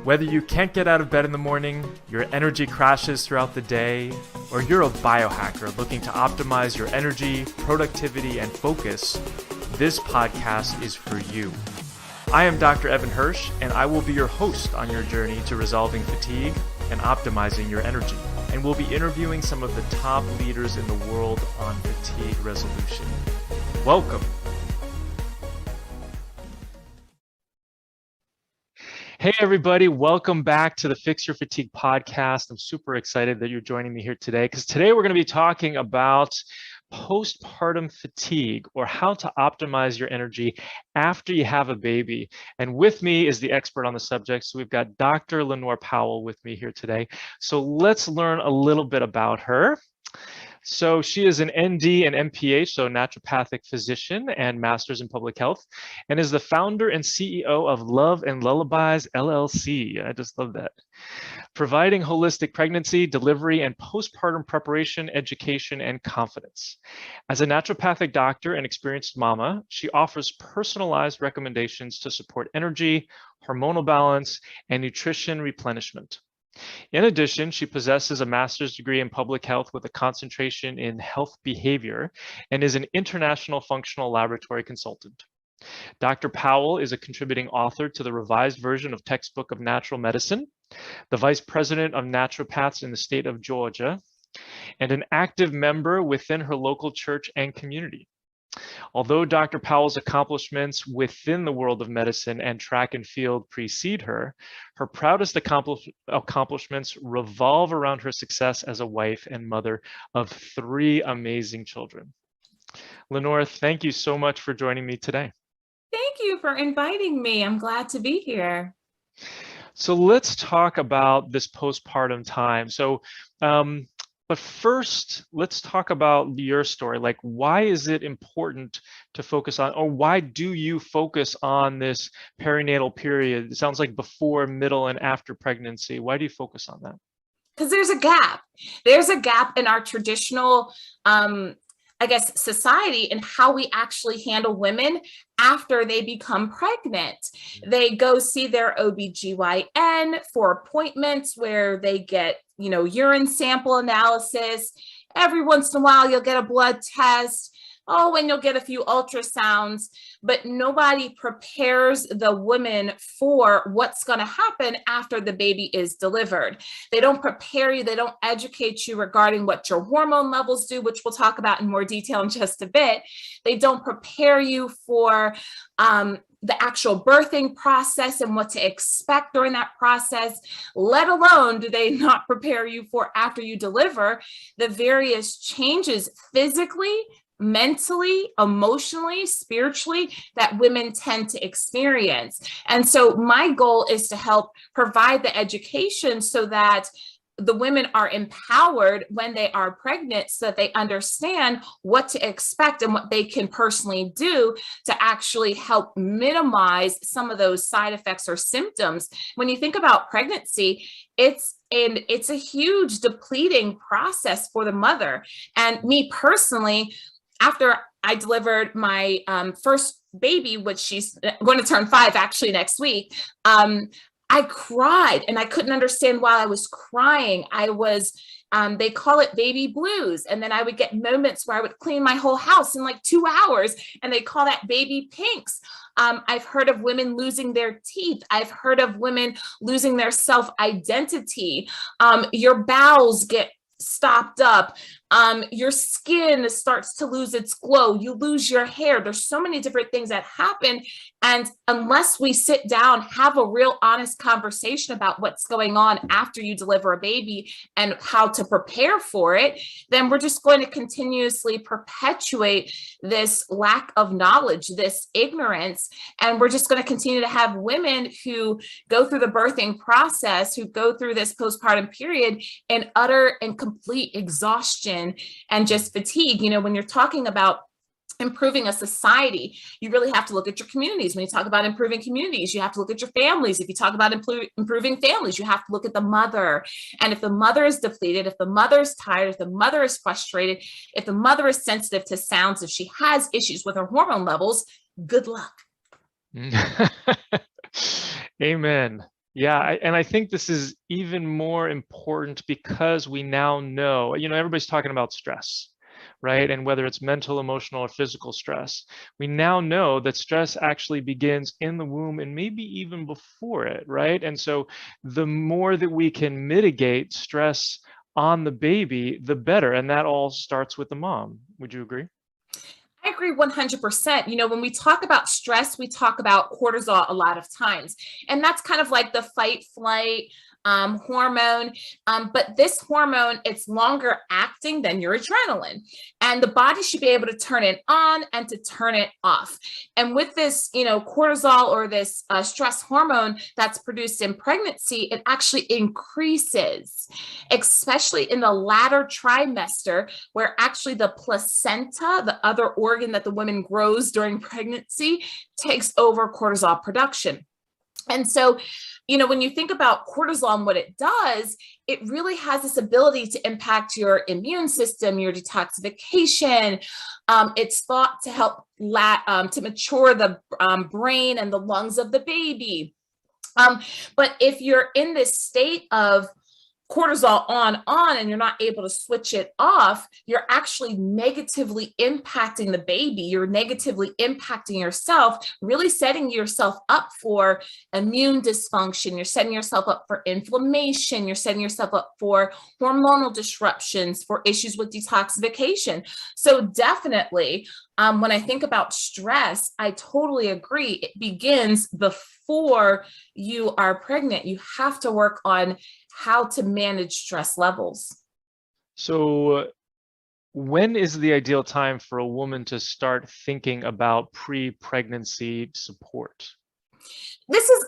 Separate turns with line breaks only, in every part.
Whether you can't get out of bed in the morning, your energy crashes throughout the day, or you're a biohacker looking to optimize your energy, productivity, and focus, this podcast is for you. I am Dr. Evan Hirsch, and I will be your host on your journey to resolving fatigue and optimizing your energy. And we'll be interviewing some of the top leaders in the world on fatigue resolution. Welcome. Hey everybody, welcome back to the Fix Your Fatigue podcast. I'm super excited that you're joining me here today because today we're going to be talking about postpartum fatigue, or how to optimize your energy after you have a baby. And with me is the expert on the subject. So we've got Dr. Lahnor Powell with me here today. So let's learn a little bit about her. So she is an ND and MPH, so naturopathic physician and master's in public health, and is the founder and CEO of Love and Lullabies LLC. I just love that. Providing holistic pregnancy, delivery, and postpartum preparation, education, and confidence. As a naturopathic doctor and experienced mama, she offers personalized recommendations to support energy, hormonal balance, and nutrition replenishment. In addition, she possesses a master's degree in public health with a concentration in health behavior and is an international functional laboratory consultant. Dr. Powell is a contributing author to the revised version of Textbook of Natural Medicine, the vice president of naturopaths in the state of Georgia, and an active member within her local church and community. Although Dr. Powell's accomplishments within the world of medicine and track and field precede her, her proudest accomplishments revolve around her success as a wife and mother of 3 amazing children. Lahnor, thank you so much for joining me today.
Thank you for inviting me. I'm glad to be here.
So let's talk about this postpartum time. But first, let's talk about your story. Like, why is it important to focus on, or why do you focus on this perinatal period? It sounds like before, middle, and after pregnancy. Why do you focus on that?
Because there's a gap. There's a gap in our traditional, society and how we actually handle women after they become pregnant. They go see their OBGYN for appointments where they get, urine sample analysis. Every once in a while, you'll get a blood test. Oh, and you'll get a few ultrasounds, but nobody prepares the woman for what's going to happen after the baby is delivered. They don't prepare you. They don't educate you regarding what your hormone levels do, which we'll talk about in more detail in just a bit. They don't prepare you for the actual birthing process and what to expect during that process, let alone do they not prepare you for after you deliver the various changes physically, mentally, emotionally, spiritually that women tend to experience. And so my goal is to help provide the education so that the women are empowered when they are pregnant so that they understand what to expect and what they can personally do to actually help minimize some of those side effects or symptoms. When you think about pregnancy, it's a huge depleting process for the mother. And me personally, after I delivered my first baby, which she's going to turn 5 actually next week, I cried and I couldn't understand why I was crying. They call it baby blues. And then I would get moments where I would clean my whole house in like 2 hours, and they call that baby pinks. I've heard of women losing their teeth. I've heard of women losing their self-identity. Your bowels get stopped up. Your skin starts to lose its glow. You lose your hair. There's so many different things that happen. And unless we sit down, have a real honest conversation about what's going on after you deliver a baby and how to prepare for it, then we're just going to continuously perpetuate this lack of knowledge, this ignorance. And we're just going to continue to have women who go through the birthing process, who go through this postpartum period in utter and complete exhaustion and just fatigue. When you're talking about improving a society, you really have to look at your communities. When you talk about improving communities, you have to look at your families. If you talk about improving families, you have to look at the mother. And if the mother is depleted, if the mother is tired, if the mother is frustrated, if the mother is sensitive to sounds, if she has issues with her hormone levels, good luck.
Amen. Yeah, and I think this is even more important because we now know, everybody's talking about stress, right? And whether it's mental, emotional, or physical stress, we now know that stress actually begins in the womb and maybe even before it, right? And so the more that we can mitigate stress on the baby, the better. And that all starts with the mom. Would you agree?
I agree 100%. When we talk about stress, we talk about cortisol a lot of times. And that's kind of like the fight, flight hormone. But this hormone, it's longer acting than your adrenaline. And the body should be able to turn it on and to turn it off. And with this, cortisol or this stress hormone that's produced in pregnancy, it actually increases, especially in the latter trimester, where actually the placenta, the other organ that the woman grows during pregnancy, takes over cortisol production. And so, when you think about cortisol and what it does, it really has this ability to impact your immune system, your detoxification. It's thought to help to mature the brain and the lungs of the baby. But if you're in this state of cortisol on, and you're not able to switch it off, you're actually negatively impacting the baby. You're negatively impacting yourself, really setting yourself up for immune dysfunction. You're setting yourself up for inflammation. You're setting yourself up for hormonal disruptions, for issues with detoxification. So definitely, when I think about stress, I totally agree. It begins before you are pregnant. You have to work on how to manage stress levels.
So when is the ideal time for a woman to start thinking about pre-pregnancy support?
This is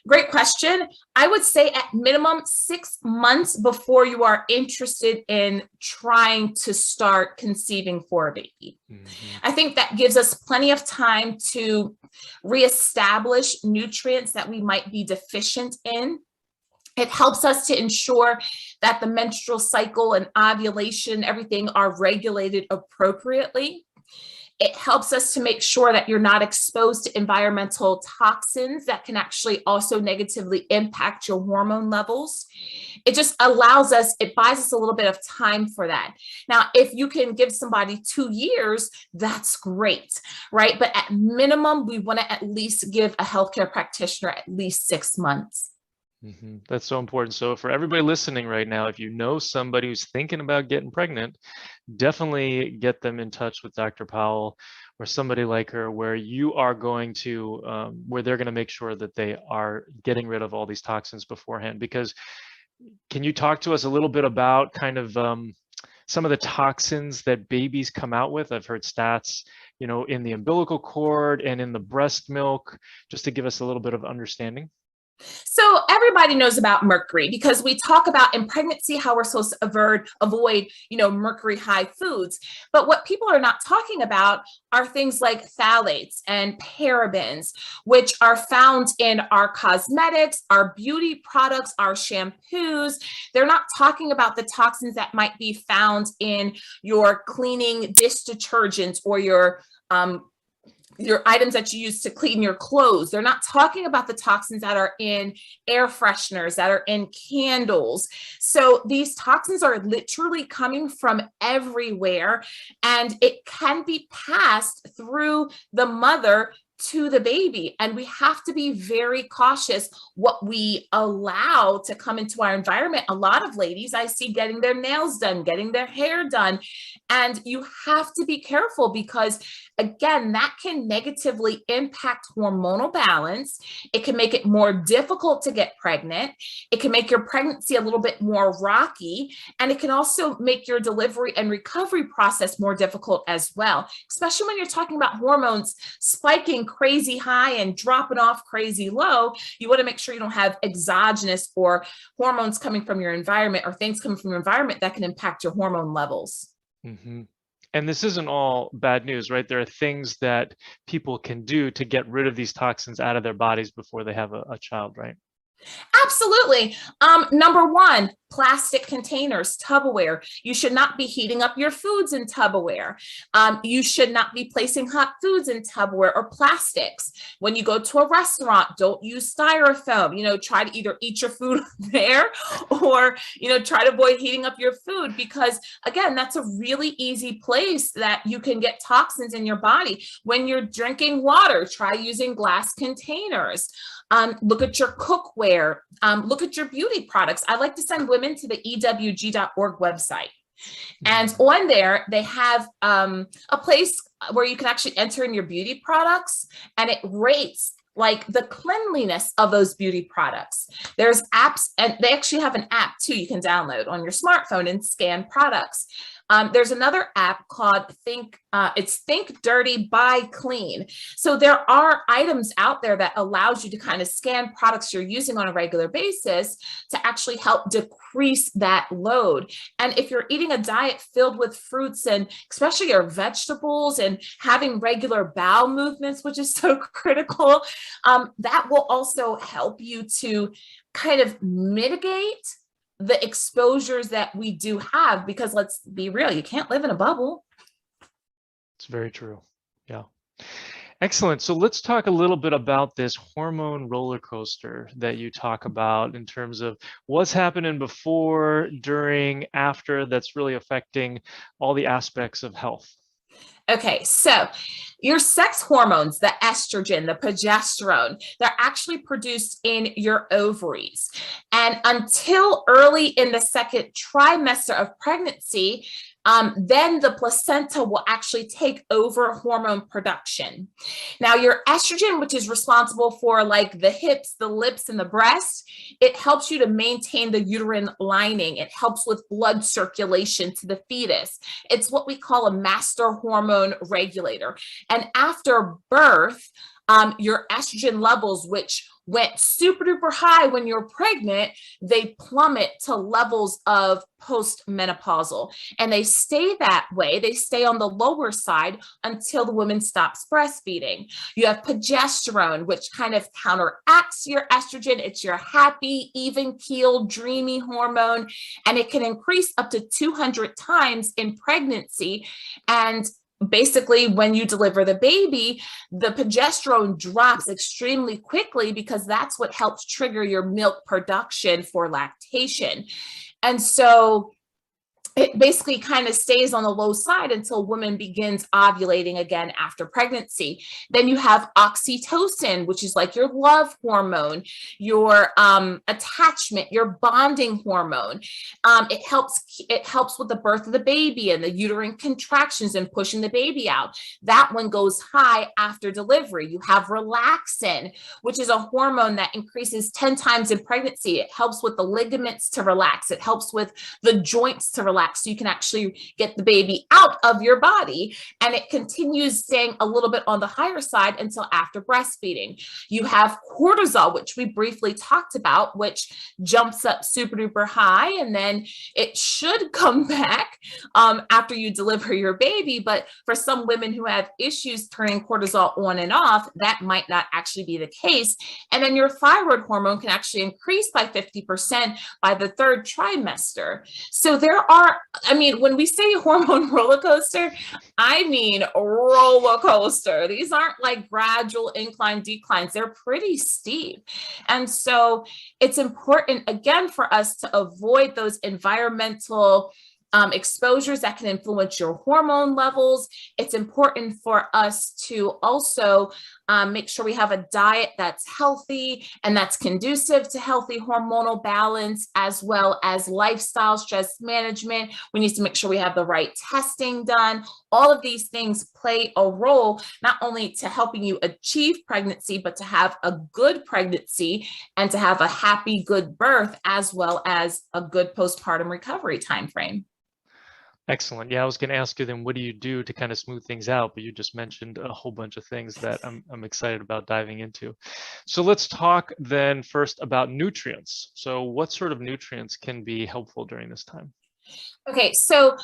great question. I would say at minimum 6 months before you are interested in trying to start conceiving for a baby. I think that gives us plenty of time to reestablish nutrients that we might be deficient in. It helps us to ensure that the menstrual cycle and ovulation, everything are regulated appropriately. It helps us to make sure that you're not exposed to environmental toxins that can actually also negatively impact your hormone levels. It just allows us, it buys us a little bit of time for that. Now, if you can give somebody 2 years, that's great, right? But at minimum, we want to at least give a healthcare practitioner at least 6 months.
That's so important. So for everybody listening right now, if you know somebody who's thinking about getting pregnant, definitely get them in touch with Dr. Powell or somebody like her, where you are going to, where they're going to make sure that they are getting rid of all these toxins beforehand. Because can you talk to us a little bit about kind of some of the toxins that babies come out with? I've heard stats, in the umbilical cord and in the breast milk, just to give us a little bit of understanding.
So everybody knows about mercury because we talk about in pregnancy how we're supposed to avoid, mercury high foods. But what people are not talking about are things like phthalates and parabens, which are found in our cosmetics, our beauty products, our shampoos. They're not talking about the toxins that might be found in your cleaning dish detergents or your items that you use to clean your clothes. They're not talking about the toxins that are in air fresheners, that are in candles. So these toxins are literally coming from everywhere, and it can be passed through the mother to the baby. And we have to be very cautious what we allow to come into our environment. A lot of ladies I see getting their nails done, getting their hair done. And you have to be careful because, again, that can negatively impact hormonal balance. It can make it more difficult to get pregnant. It can make your pregnancy a little bit more rocky. And it can also make your delivery and recovery process more difficult as well, especially when you're talking about hormones spiking crazy high and dropping off crazy low. You want to make sure you don't have exogenous or hormones coming from your environment or things coming from your environment that can impact your hormone levels.
And this isn't all bad news, right? There are things that people can do to get rid of these toxins out of their bodies before they have a child, right?
Absolutely. Number one, plastic containers, Tupperware. You should not be heating up your foods in Tupperware. You should not be placing hot foods in Tupperware or plastics. When you go to a restaurant, don't use styrofoam. Try to either eat your food there or, try to avoid heating up your food, because again, that's a really easy place that you can get toxins in your body. When you're drinking water, try using glass containers. Look at your cookware, look at your beauty products. I like to send women to the ewg.org website. And on there, they have a place where you can actually enter in your beauty products, and it rates like the cleanliness of those beauty products. There's apps, and they actually have an app too you can download on your smartphone and scan products. There's another app called Think Dirty, Buy Clean. So there are items out there that allows you to kind of scan products you're using on a regular basis to actually help decrease that load. And if you're eating a diet filled with fruits and especially your vegetables and having regular bowel movements, which is so critical, that will also help you to kind of mitigate the exposures that we do have, because let's be real, you can't live in a bubble.
It's very true. Yeah. Excellent. So let's talk a little bit about this hormone roller coaster that you talk about in terms of what's happening before, during, after, that's really affecting all the aspects of health.
Okay, so your sex hormones, the estrogen, the progesterone, they're actually produced in your ovaries. And until early in the second trimester of pregnancy, then the placenta will actually take over hormone production. Now, your estrogen, which is responsible for like the hips, the lips, and the breast, it helps you to maintain the uterine lining. It helps with blood circulation to the fetus. It's what we call a master hormone regulator. And after birth, your estrogen levels, which went super duper high when you're pregnant, they plummet to levels of postmenopausal, and they stay that way. They stay on the lower side until the woman stops breastfeeding. You have progesterone, which kind of counteracts your estrogen. It's your happy, even-keeled, dreamy hormone, and it can increase up to 200 times in pregnancy. And basically, when you deliver the baby, the progesterone drops extremely quickly because that's what helps trigger your milk production for lactation. And so it basically kind of stays on the low side until a woman begins ovulating again after pregnancy. Then you have oxytocin, which is like your love hormone, your attachment, your bonding hormone. It helps with the birth of the baby and the uterine contractions and pushing the baby out. That one goes high after delivery. You have relaxin, which is a hormone that increases 10 times in pregnancy. It helps with the ligaments to relax. It helps with the joints to relax, so you can actually get the baby out of your body, and it continues staying a little bit on the higher side until after breastfeeding. You have cortisol, which we briefly talked about, which jumps up super duper high, and then it should come back after you deliver your baby. But for some women who have issues turning cortisol on and off, that might not actually be the case. And then your thyroid hormone can actually increase by 50% by the third trimester. So there are, when we say hormone roller coaster, I mean roller coaster. These aren't like gradual incline declines. They're pretty steep. And so it's important, again, for us to avoid those environmental exposures that can influence your hormone levels. It's important for us to also make sure we have a diet that's healthy and that's conducive to healthy hormonal balance, as well as lifestyle stress management. We need to make sure we have the right testing done. All of these things play a role, not only to helping you achieve pregnancy, but to have a good pregnancy and to have a happy, good birth, as well as a good postpartum recovery timeframe.
Excellent. Yeah, I was going to ask you then, what do you do to kind of smooth things out? But you just mentioned a whole bunch of things that I'm excited about diving into. So let's talk then first about nutrients. So what sort of nutrients can be helpful during this time?
Okay, so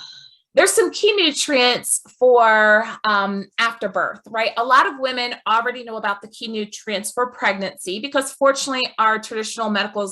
There's some key nutrients for after birth, right? A lot of women already know about the key nutrients for pregnancy because fortunately our traditional medical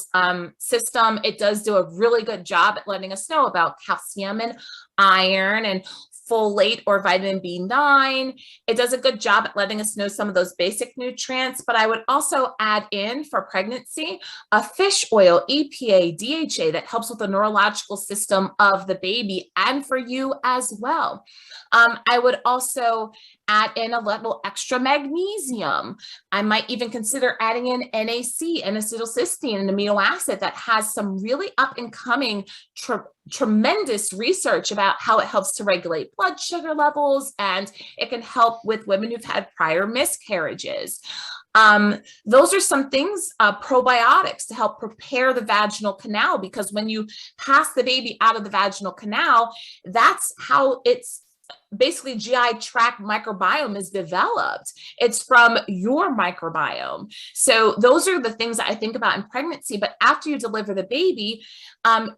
system, it does do a really good job at letting us know about calcium and iron and folate or vitamin B9. It does a good job at letting us know some of those basic nutrients, but I would also add in for pregnancy, a fish oil, EPA, DHA that helps with the neurological system of the baby and for you as well. I would also add in a little extra magnesium. I might even consider adding in NAC, N-acetylcysteine, an amino acid that has some really up and coming tremendous research about how it helps to regulate blood sugar levels, and it can help with women who've had prior miscarriages. Those are some things, probiotics to help prepare the vaginal canal, because when you pass the baby out of the vaginal canal, that's how it's basically GI tract microbiome is developed. It's from your microbiome. So those are the things that I think about in pregnancy. But after you deliver the baby,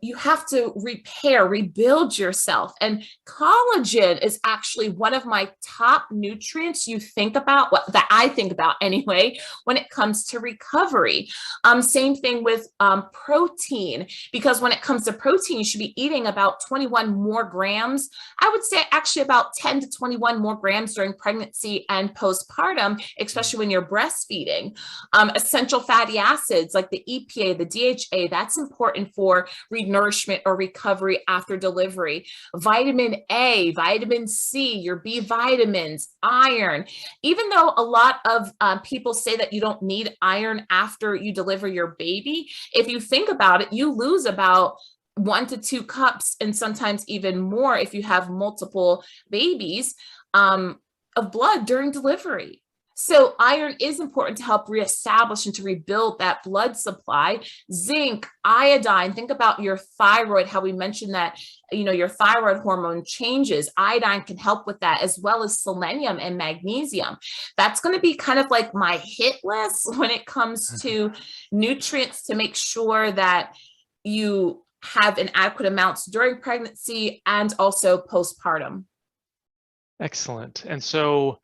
you have to rebuild yourself. And collagen is actually one of my top nutrients you think about, that I think about anyway, when it comes to recovery. Same thing with protein, because when it comes to protein, you should be eating about 21 more grams. I would say actually about 10 to 21 more grams during pregnancy and postpartum, especially when you're breastfeeding. Essential fatty acids like the EPA, the DHA, that's important for renourishment or recovery after delivery. Vitamin A, vitamin C, your B vitamins, iron. Even though a lot of people say that you don't need iron after you deliver your baby, if you think about it, you lose about 1 to 2 cups, and sometimes even more if you have multiple babies, of blood during delivery. So iron is important to help reestablish and to rebuild that blood supply. Zinc, iodine, think about your thyroid, how we mentioned that, your thyroid hormone changes. Iodine can help with that, as well as selenium and magnesium. That's going to be kind of like my hit list when it comes to nutrients to make sure that you have an adequate amounts during pregnancy and also postpartum.
Excellent. And so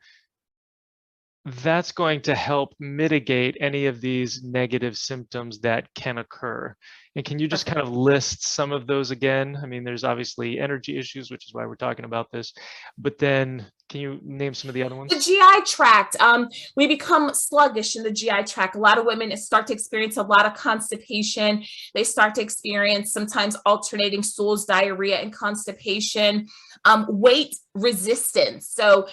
that's going to help mitigate any of these negative symptoms that can occur. And can you just kind of list some of those again? I mean, there's obviously energy issues, which is why we're talking about this, but then can you name some of the other ones?
The GI tract, we become sluggish in the GI tract. A lot of women start to experience a lot of constipation. They start to experience sometimes alternating stools, diarrhea, and constipation. Weight resistance. So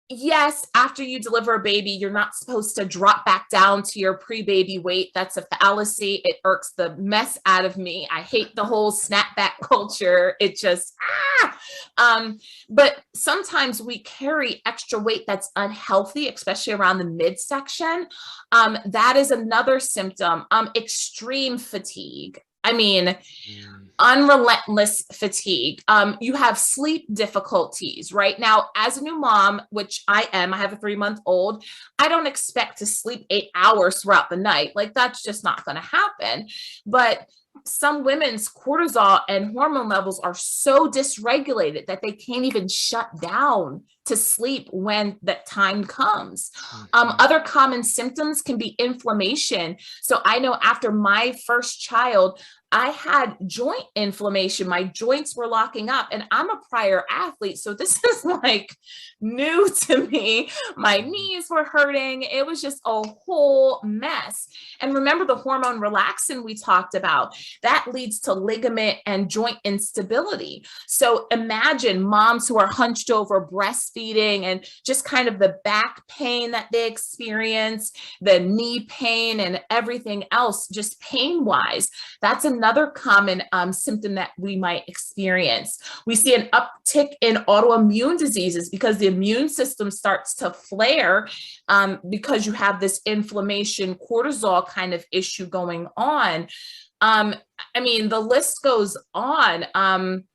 yes, after you deliver a baby, you're not supposed to drop back down to your pre-baby weight. That's a fallacy. It irks the mess out of me. I hate the whole snapback culture. It just, but sometimes we carry extra weight that's unhealthy, especially around the midsection. That is another symptom. Extreme fatigue. I mean, unrelentless fatigue. You have sleep difficulties. Right now, as a new mom, which I am, I have a 3-month-old, I don't expect to sleep 8 hours throughout the night. Like, that's just not going to happen. But some women's cortisol and hormone levels are so dysregulated that they can't even shut down to sleep when that time comes. Other common symptoms can be inflammation. So I know after my first child, I had joint inflammation. My joints were locking up, and I'm a prior athlete. So this is like new to me. My knees were hurting. It was just a whole mess. And remember the hormone relaxin we talked about, that leads to ligament and joint instability. So imagine moms who are hunched over breastfeeding and just kind of the back pain that they experience, the knee pain and everything else, just pain wise. That's another common symptom that we might experience. We see an uptick in autoimmune diseases because the immune system starts to flare because you have this inflammation, cortisol kind of issue going on. I mean, the list goes on.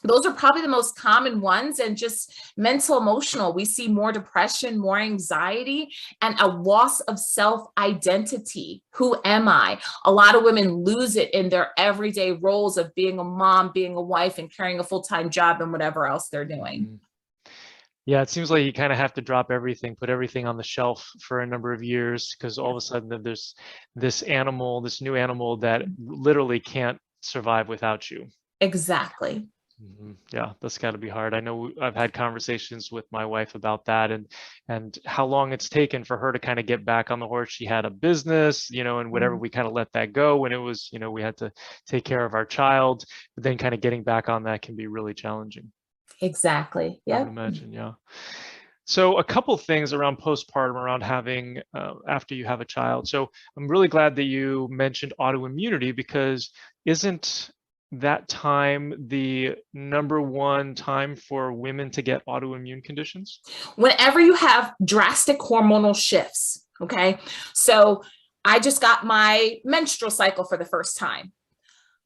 Those are probably the most common ones. And just mental, emotional, we see more depression, more anxiety, and a loss of self-identity. Who am I? A lot of women lose it in their everyday roles of being a mom, being a wife, and carrying a full-time job and whatever else they're doing.
Yeah, it seems like you kind of have to drop everything, put everything on the shelf for a number of years, because all of a sudden there's this new animal that literally can't survive without you.
Exactly.
Yeah, that's got to be hard. I know I've had conversations with my wife about that, and how long it's taken for her to kind of get back on the horse. She had a business, and whatever, we kind of let that go when it was, we had to take care of our child, but then kind of getting back on that can be really challenging.
Exactly.
I would imagine, yeah. So a couple things around postpartum, around having, after you have a child. So I'm really glad that you mentioned autoimmunity, because isn't that time the #1 time for women to get autoimmune conditions?
Whenever you have drastic hormonal shifts, okay? So I just got my menstrual cycle for the first time.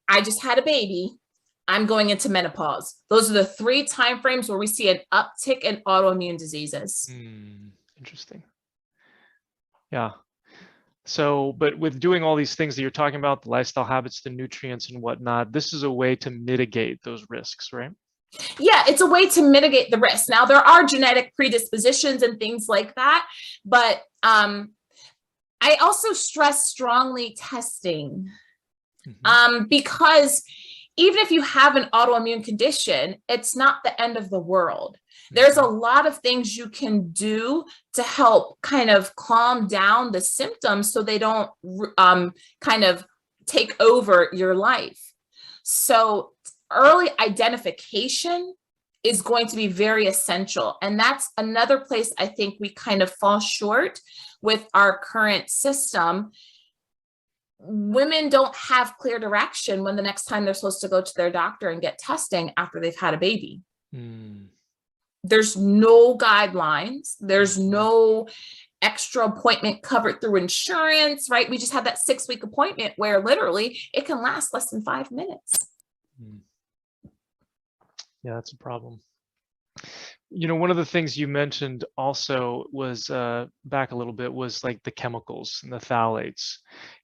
I just had a baby. I'm going into menopause. Those are the 3 timeframes where we see an uptick in autoimmune diseases.
Interesting. Yeah. So, but with doing all these things that you're talking about, the lifestyle habits, the nutrients and whatnot, this is a way to mitigate those risks, right?
Yeah, it's a way to mitigate the risk. Now, there are genetic predispositions and things like that, but I also stress strongly testing, because even if you have an autoimmune condition, it's not the end of the world. There's a lot of things you can do to help kind of calm down the symptoms so they don't kind of take over your life. So early identification is going to be very essential. And that's another place I think we kind of fall short with our current system. Women don't have clear direction when the next time they're supposed to go to their doctor and get testing after they've had a baby. There's no guidelines. There's no extra appointment covered through insurance, right? We just had that 6-week appointment where literally it can last less than 5 minutes.
Yeah, that's a problem. One of the things you mentioned also was back a little bit was like the chemicals and the phthalates,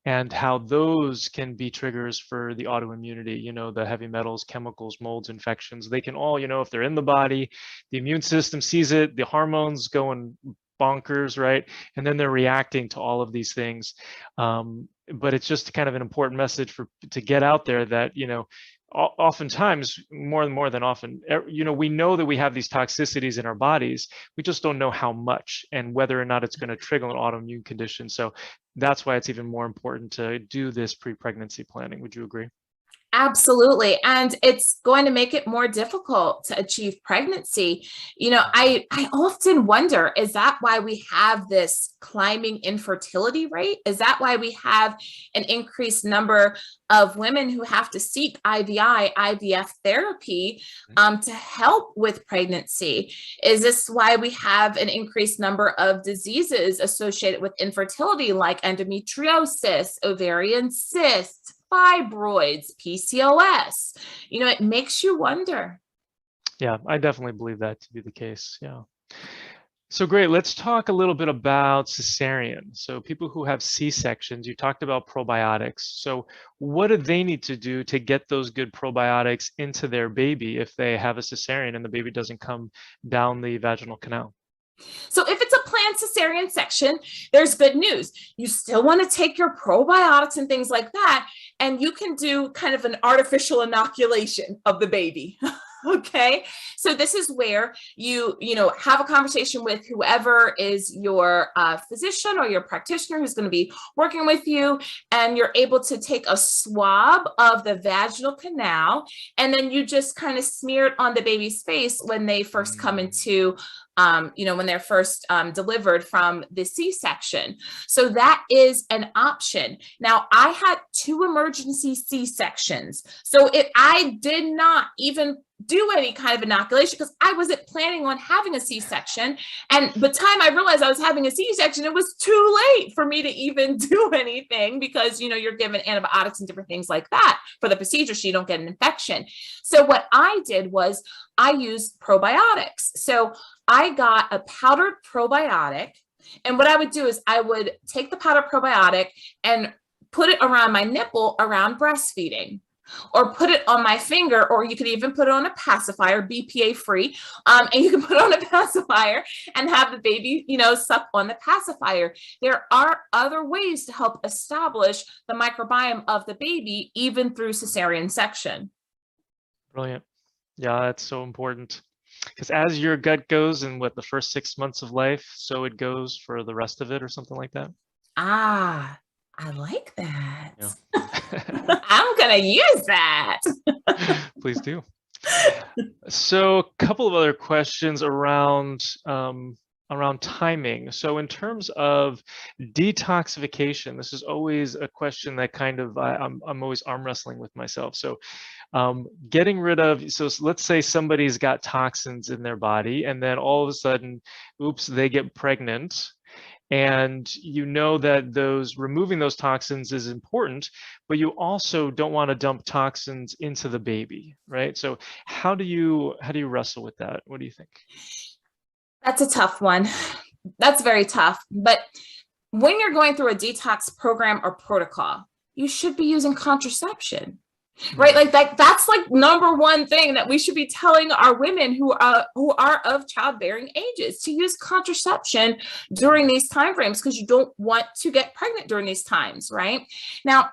and how those can be triggers for the autoimmunity, the heavy metals, chemicals, molds, infections. They can all, if they're in the body, the immune system sees it, the hormones going bonkers, right? And then they're reacting to all of these things. But it's just kind of an important message to get out there that, oftentimes, more than often, we know that we have these toxicities in our bodies. We just don't know how much and whether or not it's going to trigger an autoimmune condition. So that's why it's even more important to do this pre-pregnancy planning. Would you agree?
Absolutely. And it's going to make it more difficult to achieve pregnancy. I often wonder, is that why we have this climbing infertility rate? Is that why we have an increased number of women who have to seek IVI, IVF therapy to help with pregnancy? Is this why we have an increased number of diseases associated with infertility, like endometriosis, ovarian cysts, fibroids, PCOS? It makes you wonder.
Yeah, I definitely believe that to be the case. Yeah. So great. Let's talk a little bit about cesarean. So people who have C-sections, you talked about probiotics. So what do they need to do to get those good probiotics into their baby if they have a cesarean and the baby doesn't come down the vaginal canal?
So if it's a planned cesarean section, there's good news. You still want to take your probiotics and things like that, and you can do kind of an artificial inoculation of the baby. Okay. So this is where you have a conversation with whoever is your physician or your practitioner who's going to be working with you, and you're able to take a swab of the vaginal canal, and then you just kind of smear it on the baby's face when they first come into when they're first delivered from the C-section. So that is an option. Now, I had 2 emergency C-sections. So I did not even do any kind of inoculation because I wasn't planning on having a C-section. And by the time I realized I was having a C-section, it was too late for me to even do anything because, you know, you're given antibiotics and different things like that for the procedure so you don't get an infection. So what I did was I used probiotics. So I got a powdered probiotic. And what I would do is I would take the powdered probiotic and put it around my nipple around breastfeeding, or put it on my finger, or you could even put it on a pacifier, BPA free. And you can put it on a pacifier and have the baby, you know, suck on the pacifier. There are other ways to help establish the microbiome of the baby, even through cesarean section.
Brilliant. Yeah, that's so important. Because as your gut goes in what the first 6 months of life, so it goes for the rest of it, or something like that.
Ah, I like that.
Yeah.
I'm gonna use that.
Please do. So a couple of other questions around timing. So in terms of detoxification, this is always a question that kind of I'm always arm wrestling with myself. So getting rid of, so let's say somebody's got toxins in their body and then all of a sudden, oops, they get pregnant. And you know that removing those toxins is important, but you also don't want to dump toxins into the baby, right? So how do you wrestle with that? What do you think?
That's a tough one. That's very tough. But when you're going through a detox program or protocol, you should be using contraception. Right? Like that's like number one thing that we should be telling our women who are of childbearing ages, to use contraception during these time frames, because you don't want to get pregnant during these times, right? Now,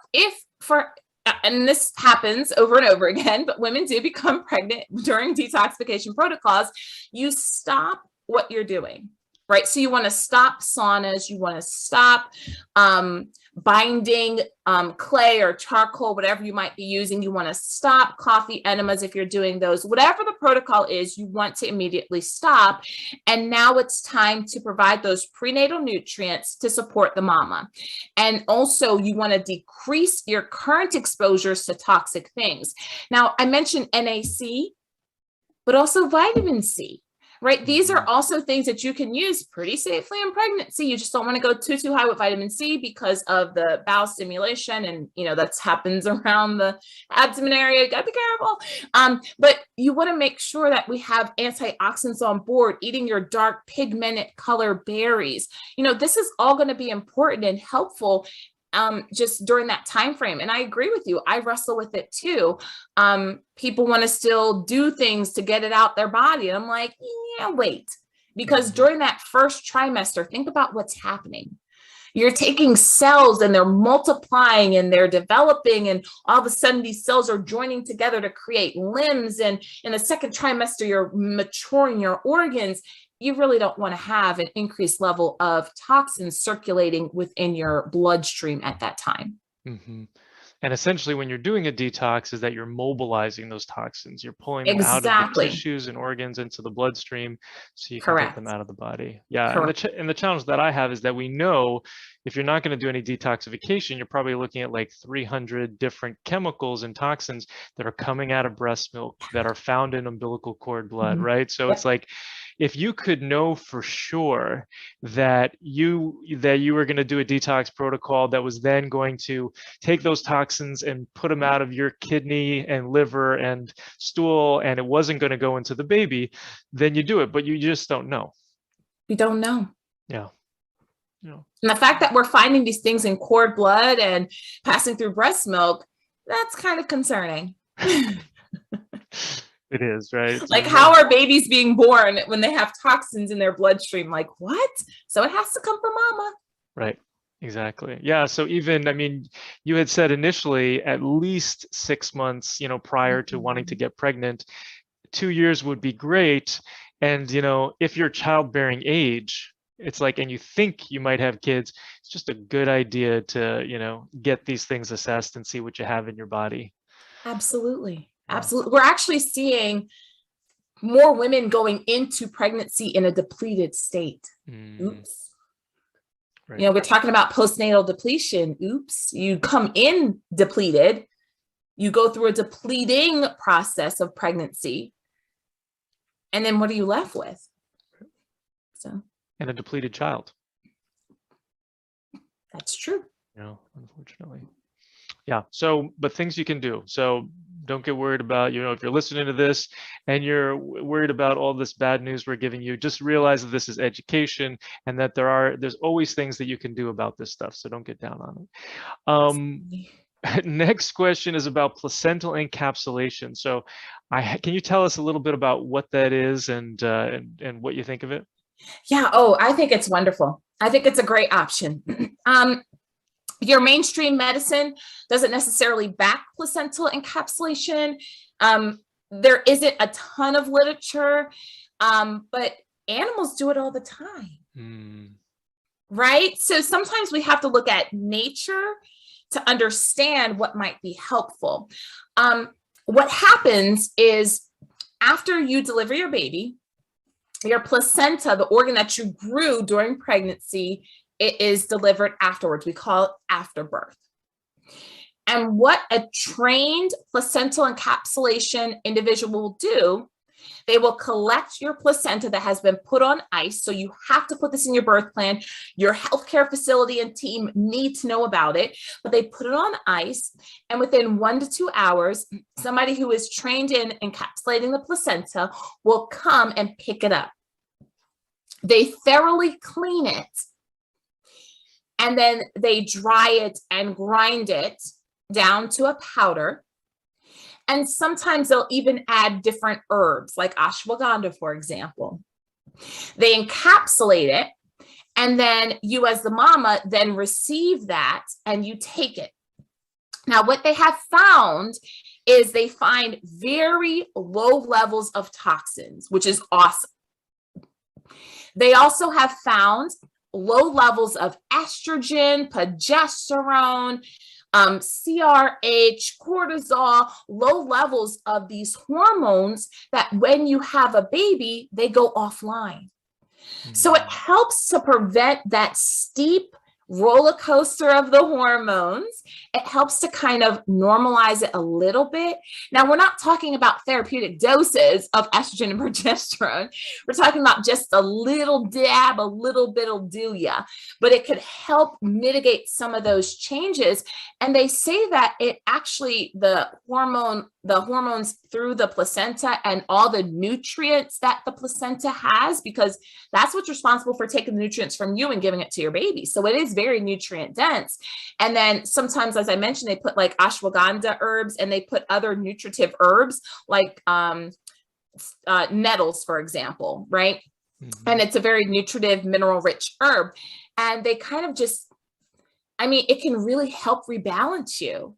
and this happens over and over again, but women do become pregnant during detoxification protocols, you stop what you're doing. Right. So you want to stop saunas, you want to stop binding clay or charcoal, whatever you might be using. You want to stop coffee enemas if you're doing those. Whatever the protocol is, you want to immediately stop. And now it's time to provide those prenatal nutrients to support the mama. And also you want to decrease your current exposures to toxic things. Now, I mentioned NAC, but also vitamin C. Right. These are also things that you can use pretty safely in pregnancy. You just don't want to go too high with vitamin C because of the bowel stimulation. And, you know, that happens around the abdomen area. You got to be careful. But you want to make sure that we have antioxidants on board, eating your dark pigmented color berries. You know, this is all going to be important and helpful just during that time frame. And I agree with you. I wrestle with it too. People want to still do things to get it out their body. And I'm like, yeah, wait, because during that first trimester, think about what's happening. You're taking cells and they're multiplying and they're developing, and all of a sudden these cells are joining together to create limbs. And in the second trimester, you're maturing your organs. You really don't want to have an increased level of toxins circulating within your bloodstream at that time.
Mm-hmm. And essentially when you're doing a detox is that you're mobilizing those toxins. You're pulling them out of the tissues and organs into the bloodstream so you can get them out of the body. Yeah. And the challenge that I have is that we know if you're not going to do any detoxification, you're probably looking at like 300 different chemicals and toxins that are coming out of breast milk that are found in umbilical cord blood, right? So it's like, if you could know for sure that you were going to do a detox protocol that was then going to take those toxins and put them out of your kidney and liver and stool, and it wasn't going to go into the baby, then you do it, but you just don't know.
You don't know.
Yeah.
And the fact that we're finding these things in cord blood and passing through breast milk, that's kind of concerning.
It is, right?
Like, how are babies being born when they have toxins in their bloodstream? Like, what? So it has to come from mama.
Right. Exactly. Yeah. So even, I mean, you had said initially at least 6 months, you know, prior to wanting to get pregnant, 2 years would be great. And, you know, if you're childbearing age, it's like, and you think you might have kids, it's just a good idea to, you know, get these things assessed and see what you have in your body.
Absolutely. Absolutely. We're actually seeing more women going into pregnancy in a depleted state. Oops. Right. You know, we're talking about postnatal depletion. Oops. You come in depleted, You go through a depleting process of pregnancy. And then what are you left with? So,
and a depleted child.
That's true.
Unfortunately. Yeah. So, but things you can do. So don't get worried about, if you're listening to this and you're worried about all this bad news we're giving you, just realize that this is education and that there's always things that you can do about this stuff. So don't get down on it. Next question is about placental encapsulation. So can you tell us a little bit about what that is and what you think of it?
Yeah. Oh, I think it's wonderful. I think it's a great option. Your mainstream medicine doesn't necessarily back placental encapsulation. There isn't a ton of literature, but animals do it all the time. Right? So sometimes we have to look at nature to understand what might be helpful. What happens is after you deliver your baby, your placenta, the organ that you grew during pregnancy, it is delivered afterwards. We call it afterbirth. And what a trained placental encapsulation individual will do, they will collect your placenta that has been put on ice. So you have to put this in your birth plan. Your healthcare facility and team need to know about it, but they put it on ice. And within 1 to 2 hours, somebody who is trained in encapsulating the placenta will come and pick it up. They thoroughly clean it. And then they dry it and grind it down to a powder. And sometimes they'll even add different herbs like ashwagandha, for example. They encapsulate it. And then you as the mama then receive that and you take it. Now, what they have found is they find very low levels of toxins, which is awesome. They also have found low levels of estrogen, progesterone, CRH, cortisol, low levels of these hormones that when you have a baby, they go offline. So it helps to prevent that steep roller coaster of the hormones. It helps to kind of normalize it a little bit. Now, we're not talking about therapeutic doses of estrogen and progesterone. We're talking about just a little dab, a little bit will do ya, but it could help mitigate some of those changes. And they say that it actually, the hormones through the placenta and all the nutrients that the placenta has, because that's what's responsible for taking the nutrients from you and giving it to your baby. So it is very nutrient dense. And then sometimes, as I mentioned, they put like ashwagandha herbs and they put other nutritive herbs like nettles, for example, right? And it's a very nutritive, mineral rich herb. And they kind of it can really help rebalance you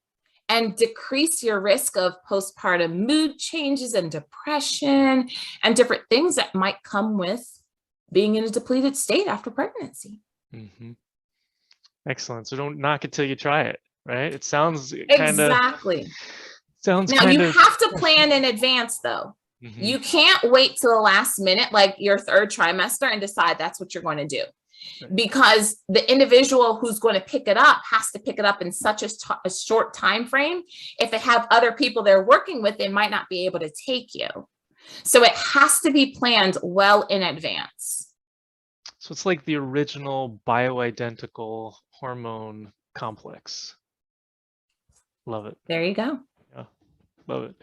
and decrease your risk of postpartum mood changes and depression and different things that might come with being in a depleted state after pregnancy.
Excellent. So don't knock it till you try it, right? It sounds
exactly.
Now
you have to plan in advance, though. You can't wait till the last minute, like your third trimester, and decide that's what you're going to do. Because the individual who's going to pick it up has to pick it up in such a short time frame. If they have other people they're working with, they might not be able to take you. So it has to be planned well in advance.
So it's like the original bioidentical hormone complex. Love it.
There you go.
Yeah, love it.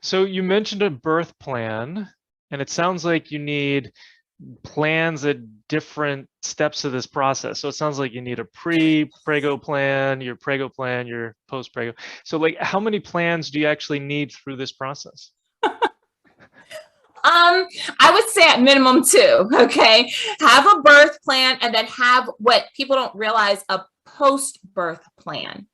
So you mentioned a birth plan, and it sounds like you need plans at different steps of this process. So it sounds like you need a pre-prego plan, your prego plan, your post-prego. So like, how many plans do you actually need through this process?
I would say at minimum 2, okay? Have a birth plan and then have what people don't realize, a post-birth plan.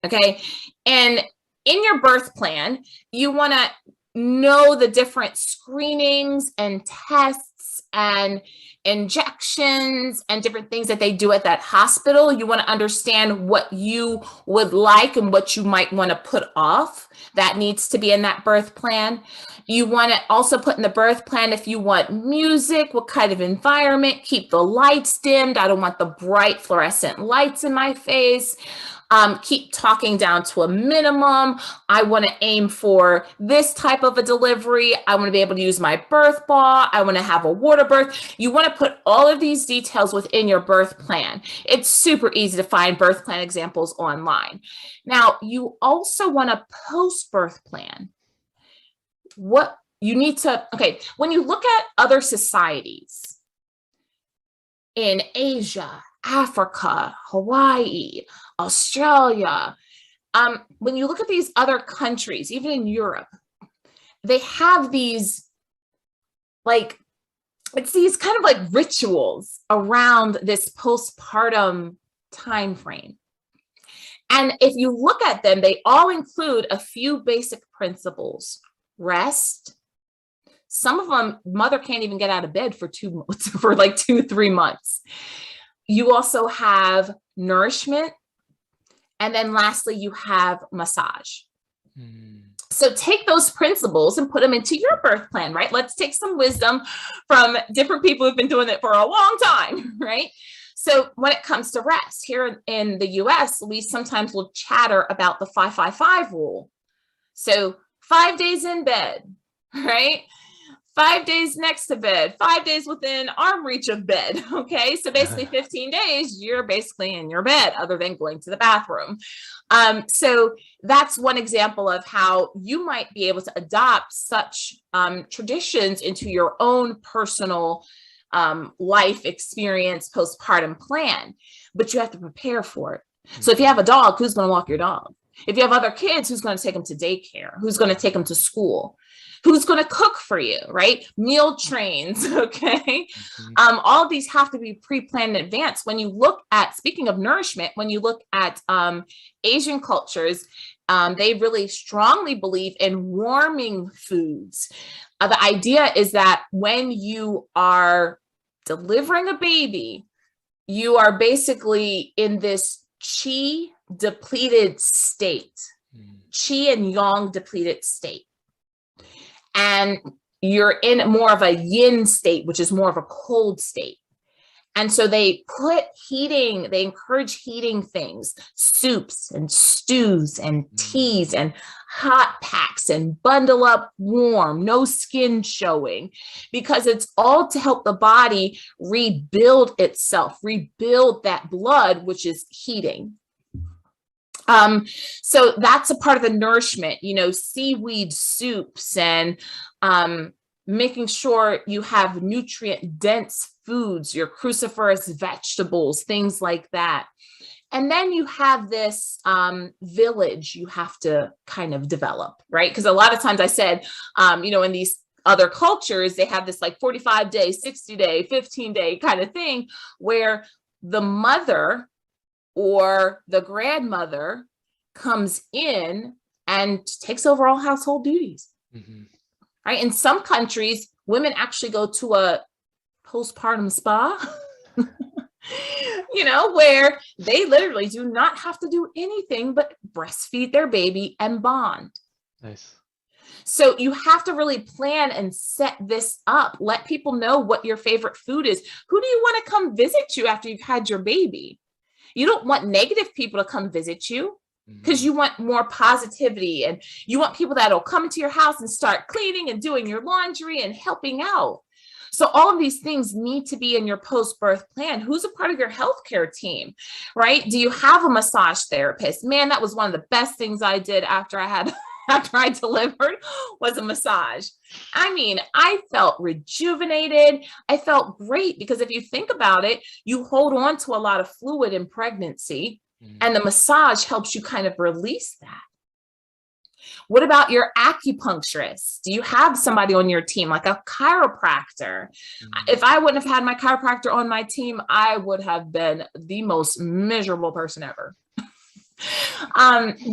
Okay? And in your birth plan, you want to know the different screenings and tests and injections and different things that they do at that hospital. You want to understand what you would like and what you might want to put off. That needs to be in that birth plan. You want to also put in the birth plan if you want music, what kind of environment, keep the lights dimmed. I don't want the bright fluorescent lights in my face. Keep talking down to a minimum. I want to aim for this type of a delivery. I want to be able to use my birth ball. I want to have a water birth. You want to put all of these details within your birth plan. It's super easy to find birth plan examples online. Now, you also want a post-birth plan. What you need to, okay, when you look at other societies in Asia, Africa, Hawaii, Australia, when you look at these other countries, even in Europe, they have these, like, it's these kind of like rituals around this postpartum time frame. And if you look at them, they all include a few basic principles. Rest. Some of them, mother can't even get out of bed for 2 months, for like 2-3 months. You also have nourishment. And then lastly, you have massage. So take those principles and put them into your birth plan, right? Let's take some wisdom from different people who've been doing it for a long time, right? So when it comes to rest, here in the US, we sometimes will chatter about the 5-5-5 rule. So 5 days in bed, right? 5 days next to bed, 5 days within arm reach of bed. Okay. So basically 15 days, you're basically in your bed other than going to the bathroom. So that's one example of how you might be able to adopt such traditions into your own personal life experience, postpartum plan, but you have to prepare for it. So if you have a dog, who's going to walk your dog? If you have other kids, who's going to take them to daycare? Who's going to take them to school? Who's going to cook for you, right? Meal trains, okay? All of these have to be pre-planned in advance. When you look at, speaking of nourishment, when you look at Asian cultures, they really strongly believe in warming foods. The idea is that when you are delivering a baby, you are basically in this qi depleted state, qi and yang depleted state. And you're in more of a yin state, which is more of a cold state. And so they put heating, they encourage heating things, soups and stews and teas and hot packs and bundle up warm, no skin showing, because it's all to help the body rebuild itself, rebuild that blood, which is heating. So that's a part of the nourishment, you know, seaweed soups and making sure you have nutrient dense foods, your cruciferous vegetables, things like that. And then you have this village you have to kind of develop, right? Because a lot of times I said, you know, in these other cultures, they have this like 45-day, 60-day, 15-day kind of thing where the mother or the grandmother comes in and takes over all household duties. Right? In some countries, women actually go to a postpartum spa, you know, where they literally do not have to do anything but breastfeed their baby and bond.
Nice.
So you have to really plan and set this up. Let people know what your favorite food is. Who do you want to come visit you after you've had your baby? You don't want negative people to come visit you because you want more positivity, and you want people that will come into your house and start cleaning and doing your laundry and helping out. So all of these things need to be in your post-birth plan. Who's a part of your healthcare team, right? Do you have a massage therapist? Man, that was one of the best things I did after I delivered was a massage. I mean, I felt rejuvenated. I felt great because if you think about it, you hold on to a lot of fluid in pregnancy, and the massage helps you kind of release that. What about your acupuncturist? Do you have somebody on your team, like a chiropractor? If I wouldn't have had my chiropractor on my team, I would have been the most miserable person ever.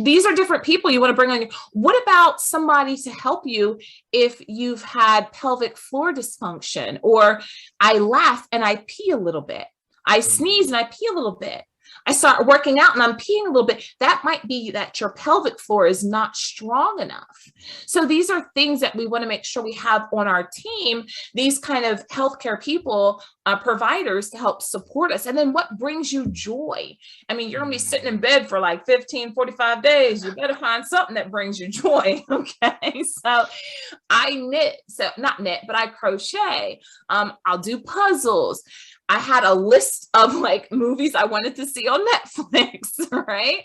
These are different people you want to bring on. What about somebody to help you if you've had pelvic floor dysfunction, or I laugh and I pee a little bit, I sneeze and I pee a little bit, I start working out and I'm peeing a little bit. That might be that your pelvic floor is not strong enough. So these are things that we want to make sure we have on our team, these kind of healthcare people, providers to help support us. And then what brings you joy? I mean, you're going to be sitting in bed for like 15, 45 days. You better find something that brings you joy. Okay. So I knit, so not knit, but I crochet. I'll do puzzles. I had a list of like movies I wanted to see on Netflix, right?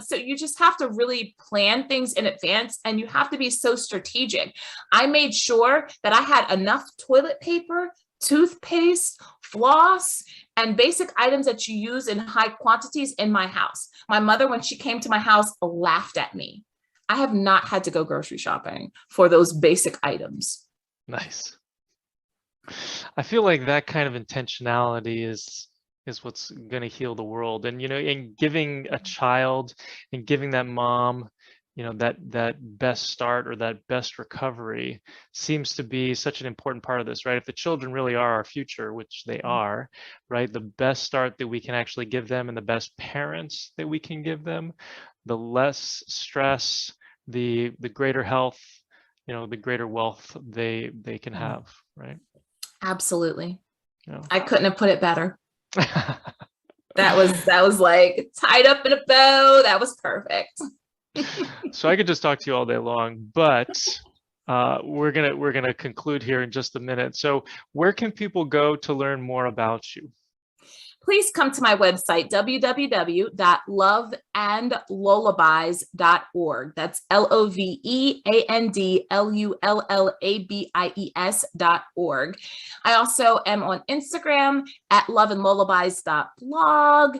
So you just have to really plan things in advance, and you have to be so strategic. I made sure that I had enough toilet paper, toothpaste, floss, and basic items that you use in high quantities in my house. My mother, when she came to my house, laughed at me. I have not had to go grocery shopping for those basic items.
Nice. I feel like that kind of intentionality is what's going to heal the world. And, you know, in giving a child and giving that mom, you know, that best start or that best recovery seems to be such an important part of this, right? If the children really are our future, which they are, right? The best start that we can actually give them and the best parents that we can give them, the less stress, the greater health, you know, the greater wealth they can have, right?
Absolutely.
Yeah.
I couldn't have put it better. That was like tied up in a bow. That was perfect.
So I could just talk to you all day long, but we're gonna conclude here in just a minute. So where can people go to learn more about you?
Please come to my website, www.loveandlullabies.org. That's LOVEANDLULLABIES.org. I also am on Instagram at loveandlullabies.blog.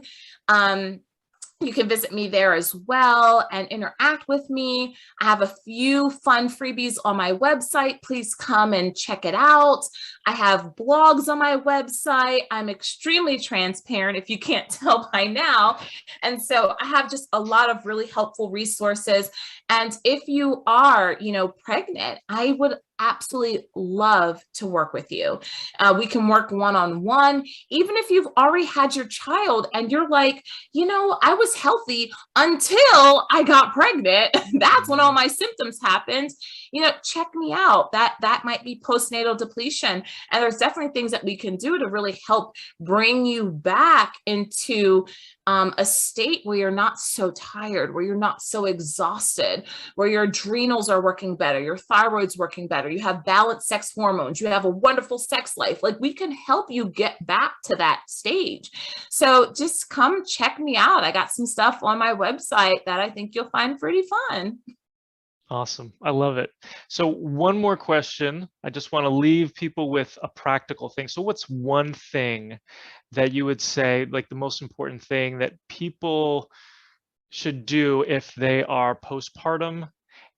You can visit me there as well and interact with me. I have a few fun freebies on my website. Please come and check it out. I have blogs on my website. I'm extremely transparent, if you can't tell by now. And so I have just a lot of really helpful resources. And if you are, you know, pregnant, I would absolutely love to work with you. We can work one-on-one. Even if you've already had your child and you're like, you know, I was healthy until I got pregnant. That's when all my symptoms happened. You know, check me out. That might be postnatal depletion. And there's definitely things that we can do to really help bring you back into a state where you're not so tired, where you're not so exhausted, where your adrenals are working better, your thyroid's working better, you have balanced sex hormones, you have a wonderful sex life. Like, we can help you get back to that stage. So just come check me out. I got some stuff on my website that I think you'll find pretty fun.
Awesome. I love it. So one more question. I just want to leave people with a practical thing. So what's one thing that you would say, like the most important thing that people should do if they are postpartum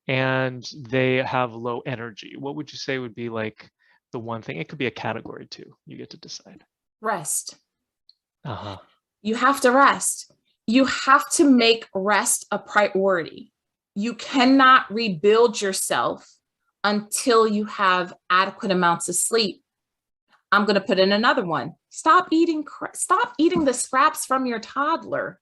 and they have low energy? What would you say would be like the one thing? It could be a category too. You get to decide.
Rest.
Uh-huh.
You have to rest. You have to make rest a priority. You cannot rebuild yourself until you have adequate amounts of sleep. I'm going to put in another one. Stop eating the scraps from your toddler,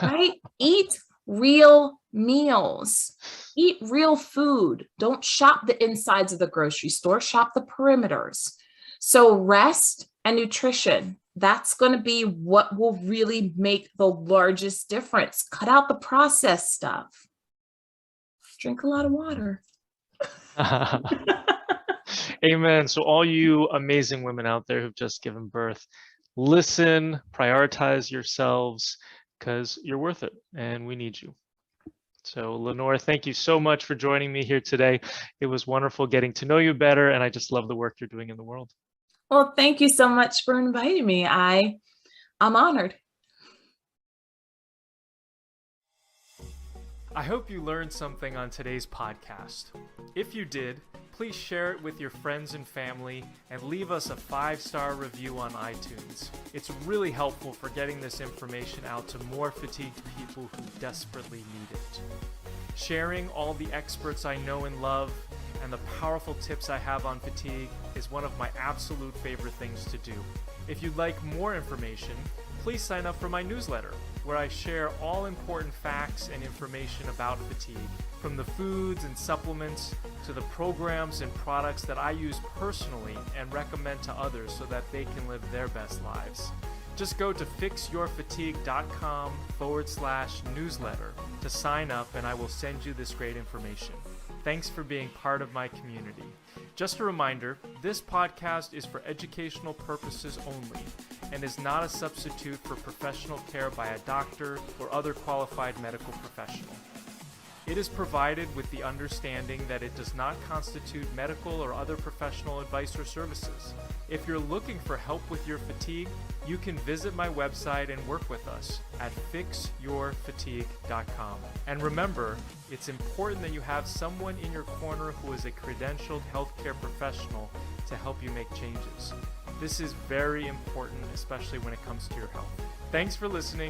right? Eat real meals. Eat real food. Don't shop the insides of the grocery store. Shop the perimeters. So rest and nutrition. That's going to be what will really make the largest difference. Cut out the processed stuff. Drink a lot of water.
Amen. So all you amazing women out there who've just given birth, listen, prioritize yourselves, because you're worth it and we need you. So Lahnor, thank you so much for joining me here today. It was wonderful getting to know you better, and I just love the work you're doing in the world.
Well, thank you so much for inviting me. I'm honored.
I hope you learned something on today's podcast. If you did, please share it with your friends and family and leave us a 5-star review on iTunes. It's really helpful for getting this information out to more fatigued people who desperately need it. Sharing all the experts I know and love and the powerful tips I have on fatigue is one of my absolute favorite things to do. If you'd like more information, please sign up for my newsletter, where I share all important facts and information about fatigue, from the foods and supplements to the programs and products that I use personally and recommend to others so that they can live their best lives. Just go to fixyourfatigue.com/newsletter to sign up, and I will send you this great information. Thanks for being part of my community. Just a reminder, this podcast is for educational purposes only and is not a substitute for professional care by a doctor or other qualified medical professional. It is provided with the understanding that it does not constitute medical or other professional advice or services. If you're looking for help with your fatigue, you can visit my website and work with us at fixyourfatigue.com. And remember, it's important that you have someone in your corner who is a credentialed healthcare professional to help you make changes. This is very important, especially when it comes to your health. Thanks for listening.